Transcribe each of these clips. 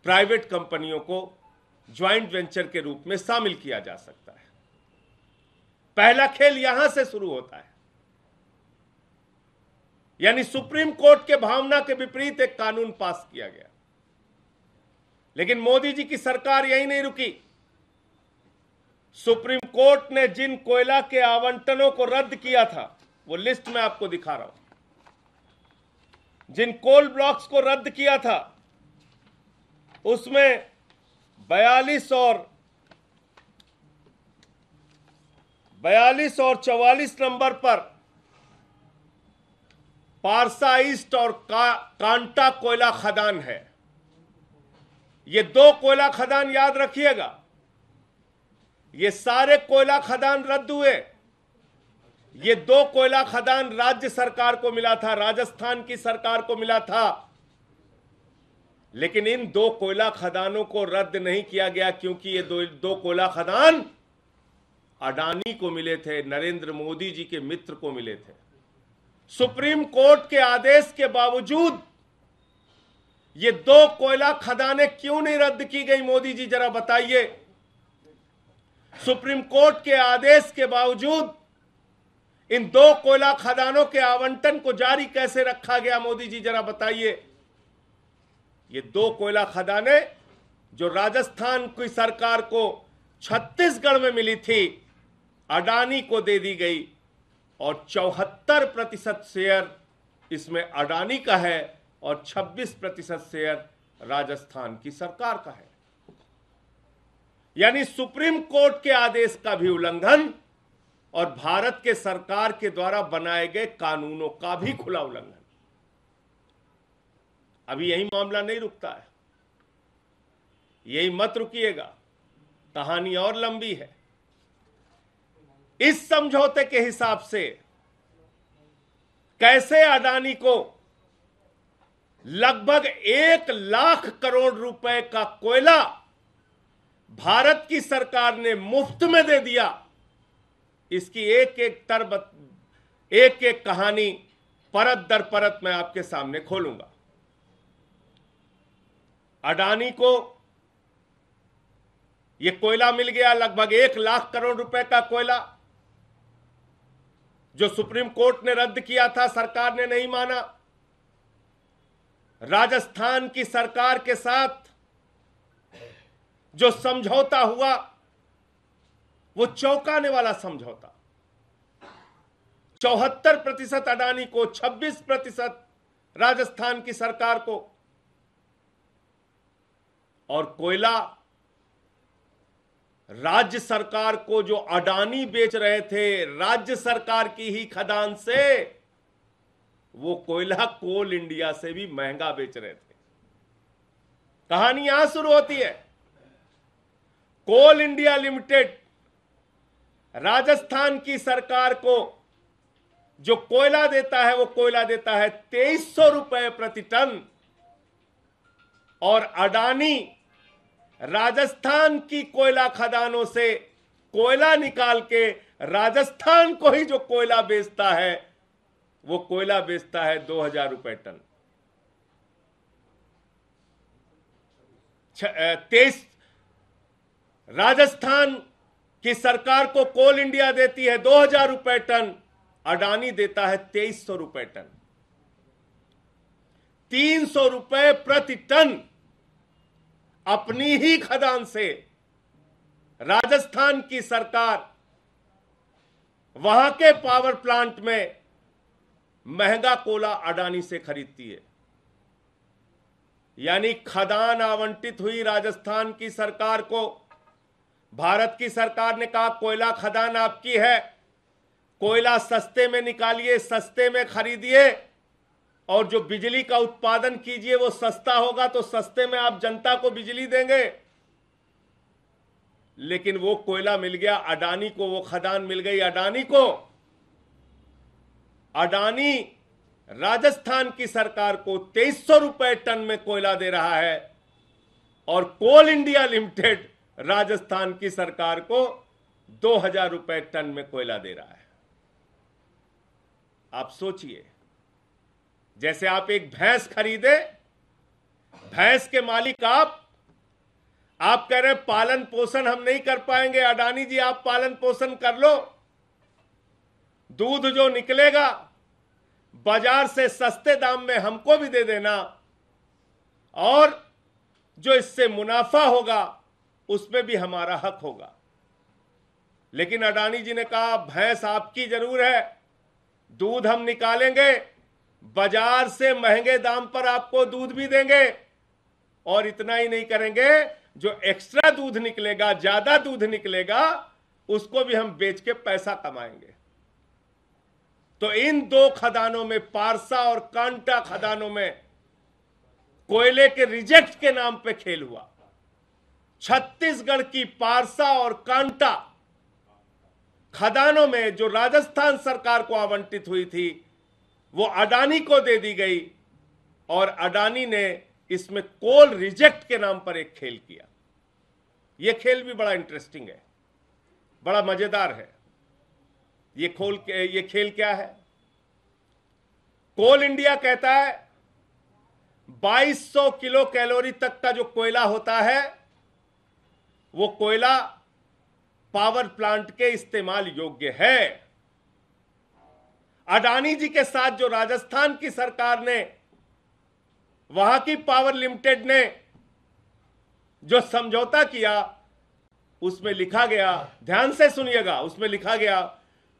Private कंपनियों को joint venture के रूप में शामिल किया जा सकता है। पहला खेल यहां से शुरू होता है, यानी सुप्रीम कोर्ट के भावना के विपरीत एक कानून पास किया गया। लेकिन मोदी जी की सरकार यही नहीं रुकी। सुप्रीम कोर्ट ने जिन कोयला के आवंटनों को रद्द किया था, वो लिस्ट मैं आपको दिखा रहा हूं। जिन कोल ब्लॉक्स को रद्द किया था उसमें 42 और 44 नंबर पर पारसा ईस्ट और कांटा कोयला खदान है। ये दो कोयला खदान याद रखिएगा, ये सारे कोयला खदान रद्द हुए। ये दो कोयला खदान राज्य सरकार को मिला था, राजस्थान की सरकार को मिला था। लेकिन इन दो कोयला खदानों को रद्द नहीं किया गया क्योंकि ये दो कोयला खदान अडानी को मिले थे, नरेंद्र मोदी जी के मित्र को मिले थे। सुप्रीम कोर्ट के आदेश के बावजूद ये दो कोयला खदानें क्यों नहीं रद्द की गई, मोदी जी जरा बताइए। सुप्रीम कोर्ट के आदेश के बावजूद इन दो कोयला खदानों के आवंटन को जारी कैसे रखा गया, मोदी जी जरा बताइए। ये दो कोयला खदानें जो राजस्थान की सरकार को छत्तीसगढ़ में मिली थी, अडानी को दे दी गई और 74% शेयर इसमें अडानी का है और 26% शेयर राजस्थान की सरकार का है। यानी सुप्रीम कोर्ट के आदेश का भी उल्लंघन और भारत के सरकार के द्वारा बनाए गए कानूनों का भी खुला उल्लंघन। अभी यही मामला नहीं रुकता है, यही मत रुकिएगा, कहानी और लंबी है। इस समझौते के हिसाब से कैसे अडानी को लगभग 1 लाख करोड़ रुपए का कोयला भारत की सरकार ने मुफ्त में दे दिया, इसकी एक एक कहानी परत दर परत मैं आपके सामने खोलूंगा। अडानी को यह कोयला मिल गया, लगभग 1 लाख करोड़ रुपए का कोयला, जो सुप्रीम कोर्ट ने रद्द किया था, सरकार ने नहीं माना। राजस्थान की सरकार के साथ जो समझौता हुआ वो चौंकाने वाला समझौता। 74% अडानी को, 26% राजस्थान की सरकार को। और कोयला राज्य सरकार को जो अडानी बेच रहे थे, राज्य सरकार की ही खदान से, वो कोयला कोल इंडिया से भी महंगा बेच रहे थे। कहानी यहां शुरू होती है। कोल इंडिया लिमिटेड राजस्थान की सरकार को जो कोयला देता है, वो कोयला देता है 2300 रुपए प्रति टन। और अडानी राजस्थान की कोयला खदानों से कोयला निकाल के राजस्थान को ही जो कोयला बेचता है, वो कोयला बेचता है 2000 रुपए टन। 23 राजस्थान की सरकार को कोल इंडिया देती है 2000 रुपए टन, अडानी देता है 2300 रुपए टन। 300 रुपए प्रति टन अपनी ही खदान से राजस्थान की सरकार वहां के पावर प्लांट में महंगा कोयला अडानी से खरीदती है। यानी खदान आवंटित हुई राजस्थान की सरकार को, भारत की सरकार ने कहा कोयला खदान आपकी है, कोयला सस्ते में निकालिए, सस्ते में खरीदिए, और जो बिजली का उत्पादन कीजिए वो सस्ता होगा, तो सस्ते में आप जनता को बिजली देंगे। लेकिन वो कोयला मिल गया अडानी को, वो खदान मिल गई अडानी को। अडानी राजस्थान की सरकार को 2300 रुपए टन में कोयला दे रहा है और कोल इंडिया लिमिटेड राजस्थान की सरकार को 2000 रुपए टन में कोयला दे रहा है। आप सोचिए, जैसे आप एक भैंस खरीदे, भैंस के मालिक आप, आप कह रहे हैं पालन पोषण हम नहीं कर पाएंगे। अडानी जी आप पालन पोषण कर लो, दूध जो निकलेगा बाजार से सस्ते दाम में हमको भी दे देना, और जो इससे मुनाफा होगा उसमें भी हमारा हक होगा। लेकिन अडानी जी ने कहा भैंस आपकी जरूर है, दूध हम निकालेंगे, बाजार से महंगे दाम पर आपको दूध भी देंगे, और इतना ही नहीं करेंगे, जो एक्स्ट्रा दूध निकलेगा, ज्यादा दूध निकलेगा, उसको भी हम बेच के पैसा कमाएंगे। तो इन दो खदानों में, पारसा और कांटा खदानों में कोयले के रिजेक्ट के नाम पे खेल हुआ। छत्तीसगढ़ की पारसा और कांटा खदानों में जो राजस्थान सरकार को आवंटित हुई थी वो अडानी को दे दी गई, और अडानी ने इसमें कोल रिजेक्ट के नाम पर एक खेल किया। यह खेल भी बड़ा इंटरेस्टिंग है, बड़ा मजेदार है। ये खेल क्या है? कोल इंडिया कहता है 2200 किलो कैलोरी तक का जो कोयला होता है वो कोयला पावर प्लांट के इस्तेमाल योग्य है। अडानी जी के साथ जो राजस्थान की सरकार ने, वहां की पावर लिमिटेड ने जो समझौता किया, उसमें लिखा गया, ध्यान से सुनिएगा, उसमें लिखा गया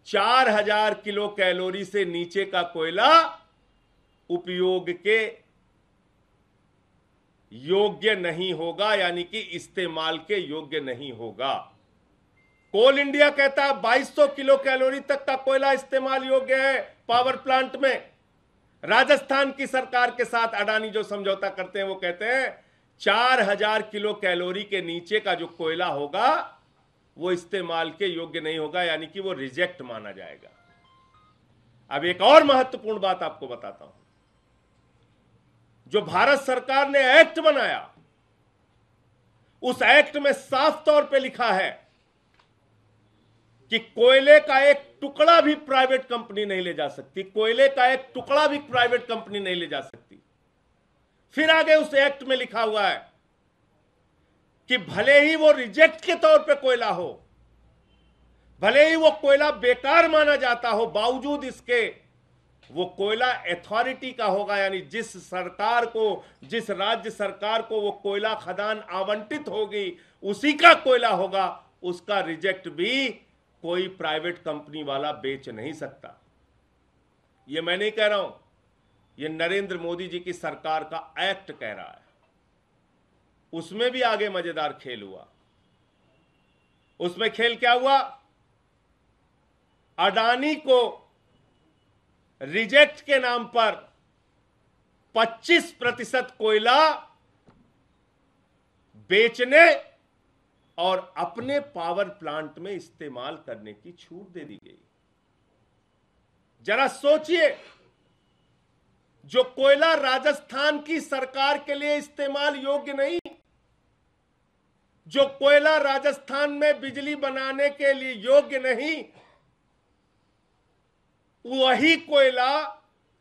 4000 किलो कैलोरी से नीचे का कोयला उपयोग के योग्य नहीं होगा, यानी कि इस्तेमाल के योग्य नहीं होगा। कोल इंडिया कहता है 2200 किलो कैलोरी तक का कोयला इस्तेमाल योग्य है पावर प्लांट में। राजस्थान की सरकार के साथ अडानी जो समझौता करते हैं वो कहते हैं 4000 किलो कैलोरी के नीचे का जो कोयला होगा वो इस्तेमाल के योग्य नहीं होगा, यानी कि वो रिजेक्ट माना जाएगा। अब एक और महत्वपूर्ण बात आपको बताता हूं। जो भारत सरकार ने एक्ट बनाया, उस एक्ट में साफ तौर पे लिखा है कि कोयले का एक टुकड़ा भी प्राइवेट कंपनी नहीं ले जा सकती। कोयले का एक टुकड़ा भी प्राइवेट कंपनी नहीं ले जा सकती। फिर आगे उस एक्ट में लिखा हुआ है कि भले ही वो रिजेक्ट के तौर पे कोयला हो, भले ही वो कोयला बेकार माना जाता हो, बावजूद इसके वो कोयला अथॉरिटी का होगा, यानी जिस सरकार को, जिस राज्य सरकार को वो कोयला खदान आवंटित होगी उसी का कोयला होगा। उसका रिजेक्ट भी कोई प्राइवेट कंपनी वाला बेच नहीं सकता। ये मैं नहीं कह रहा हूं, ये नरेंद्र मोदी जी की सरकार का एक्ट कह रहा है। उसमें भी आगे मजेदार खेल हुआ। उसमें खेल क्या हुआ? अडानी को रिजेक्ट के नाम पर 25% कोयला बेचने और अपने पावर प्लांट में इस्तेमाल करने की छूट दे दी गई। जरा सोचिए, जो कोयला राजस्थान की सरकार के लिए इस्तेमाल योग्य नहीं, जो कोयला राजस्थान में बिजली बनाने के लिए योग्य नहीं, वही कोयला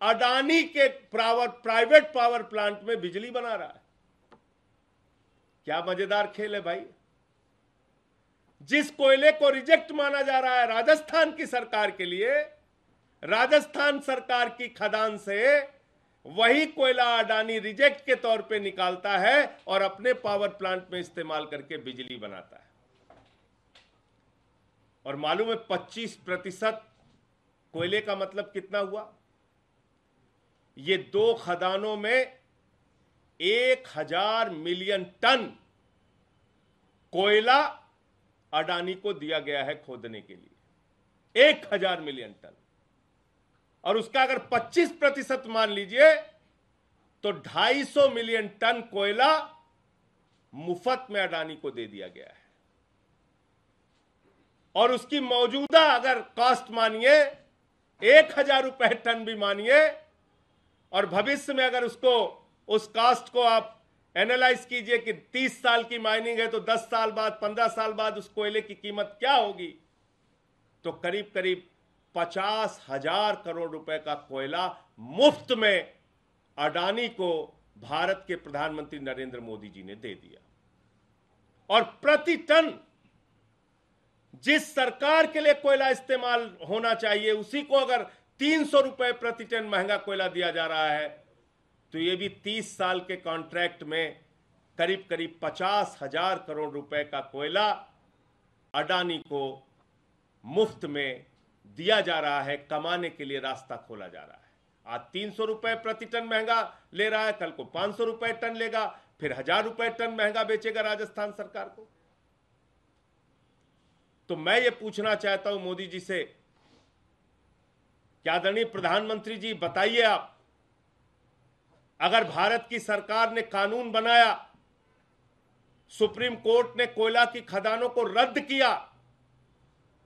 अडानी के प्राइवेट पावर प्लांट में बिजली बना रहा है। क्या मजेदार खेल है भाई। जिस कोयले को रिजेक्ट माना जा रहा है राजस्थान की सरकार के लिए, राजस्थान सरकार की खदान से वही कोयला अडानी रिजेक्ट के तौर पे निकालता है और अपने पावर प्लांट में इस्तेमाल करके बिजली बनाता है। और मालूम है 25% कोयले का मतलब कितना हुआ? ये दो खदानों में 1000 मिलियन टन कोयला अडानी को दिया गया है खोदने के लिए। 1000 मिलियन टन, और उसका अगर 25% मान लीजिए तो 250 मिलियन टन कोयला मुफ्त में अडानी को दे दिया गया है। और उसकी मौजूदा अगर कॉस्ट मानिए 1000 रुपए टन भी मानिए, और भविष्य में अगर उसको, उस कॉस्ट को आप एनालाइज कीजिए कि 30 साल की माइनिंग है तो 10 साल बाद, 15 साल बाद उस कोयले की कीमत क्या होगी, तो करीब करीब 50,000 करोड़ रुपए का कोयला मुफ्त में अडानी को भारत के प्रधानमंत्री नरेंद्र मोदी जी ने दे दिया। और प्रति टन जिस सरकार के लिए कोयला इस्तेमाल होना चाहिए उसी को अगर 300 रुपए प्रति टन महंगा कोयला दिया जा रहा है, तो ये भी 30 साल के कॉन्ट्रैक्ट में करीब करीब 50,000 करोड़ रुपए का कोयला अडानी को मुफ्त में दिया जा रहा है, कमाने के लिए रास्ता खोला जा रहा है। आज 300 रुपए प्रति टन महंगा ले रहा है, कल को 500 रुपए टन लेगा, फिर 1000 रुपए टन महंगा बेचेगा राजस्थान सरकार को। तो मैं ये पूछना चाहता हूं मोदी जी से, क्या आदरणीय प्रधानमंत्री जी बताइए आप, अगर भारत की सरकार ने कानून बनाया, सुप्रीम कोर्ट ने कोयला की खदानों को रद्द किया,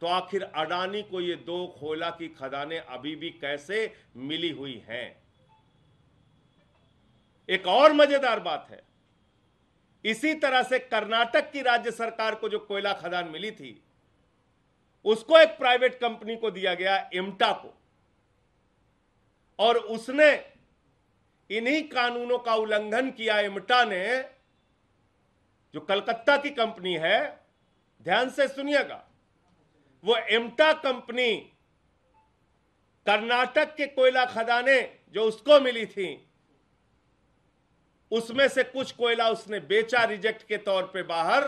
तो आखिर अडानी को ये 2 कोयला की खदानें अभी भी कैसे मिली हुई हैं? एक और मजेदार बात है, इसी तरह से कर्नाटक की राज्य सरकार को जो कोयला खदान मिली थी, उसको एक प्राइवेट कंपनी को दिया गया, इम्टा को, और उसने इन्हीं कानूनों का उल्लंघन किया। इम्टा ने, जो कलकत्ता की कंपनी है, ध्यान से सुनिएगा, वो इम्टा कंपनी कर्नाटक के कोयला खदानें जो उसको मिली थी, उसमें से कुछ कोयला उसने बेचा रिजेक्ट के तौर पे बाहर,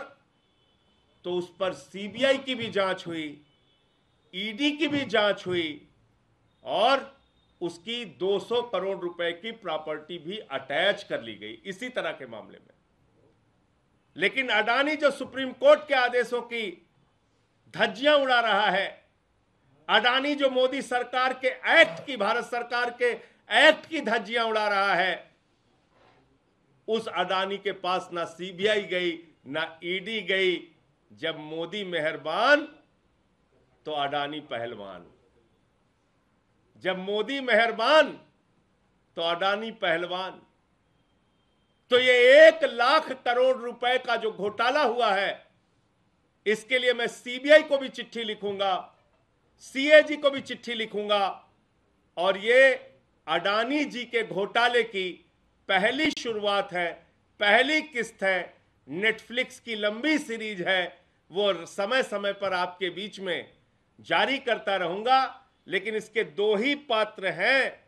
तो उस पर सीबीआई की भी जांच हुई, ईडी की भी जांच हुई, और उसकी 200 करोड़ रुपए की प्रॉपर्टी भी अटैच कर ली गई इसी तरह के मामले में। लेकिन अडानी जो सुप्रीम कोर्ट के आदेशों की धज्जियां उड़ा रहा है, अडानी जो मोदी सरकार के एक्ट की, भारत सरकार के एक्ट की धज्जियां उड़ा रहा है, उस अडानी के पास ना सीबीआई गई ना ईडी गई। जब मोदी मेहरबान तो अडानी पहलवान, जब मोदी मेहरबान तो अडानी पहलवान। तो ये 1 लाख करोड़ रुपए का जो घोटाला हुआ है, इसके लिए मैं सीबीआई को भी चिट्ठी लिखूंगा, सीएजी को भी चिट्ठी लिखूंगा, और ये अडानी जी के घोटाले की पहली शुरुआत है, पहली किस्त है। नेटफ्लिक्स की लंबी सीरीज है, वो समय समय पर आपके बीच में जारी करता रहूंगा। लेकिन इसके 2 ही पात्र हैं,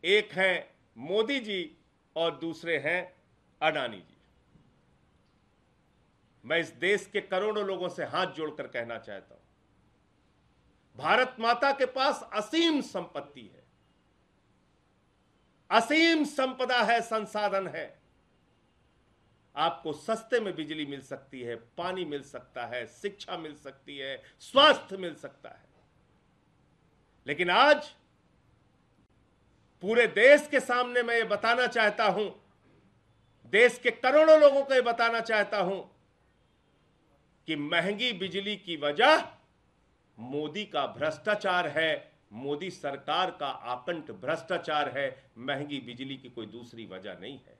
एक हैं मोदी जी और दूसरे हैं अडानी जी। मैं इस देश के करोड़ों लोगों से हाथ जोड़कर कहना चाहता हूं, भारत माता के पास असीम संपत्ति है, असीम संपदा है, संसाधन है। आपको सस्ते में बिजली मिल सकती है, पानी मिल सकता है, शिक्षा मिल सकती है, स्वास्थ्य मिल सकता है। लेकिन आज पूरे देश के सामने मैं ये बताना चाहता हूं, देश के करोड़ों लोगों को ये बताना चाहता हूं कि महंगी बिजली की वजह मोदी का भ्रष्टाचार है, मोदी सरकार का आकंठ भ्रष्टाचार है। महंगी बिजली की कोई दूसरी वजह नहीं है।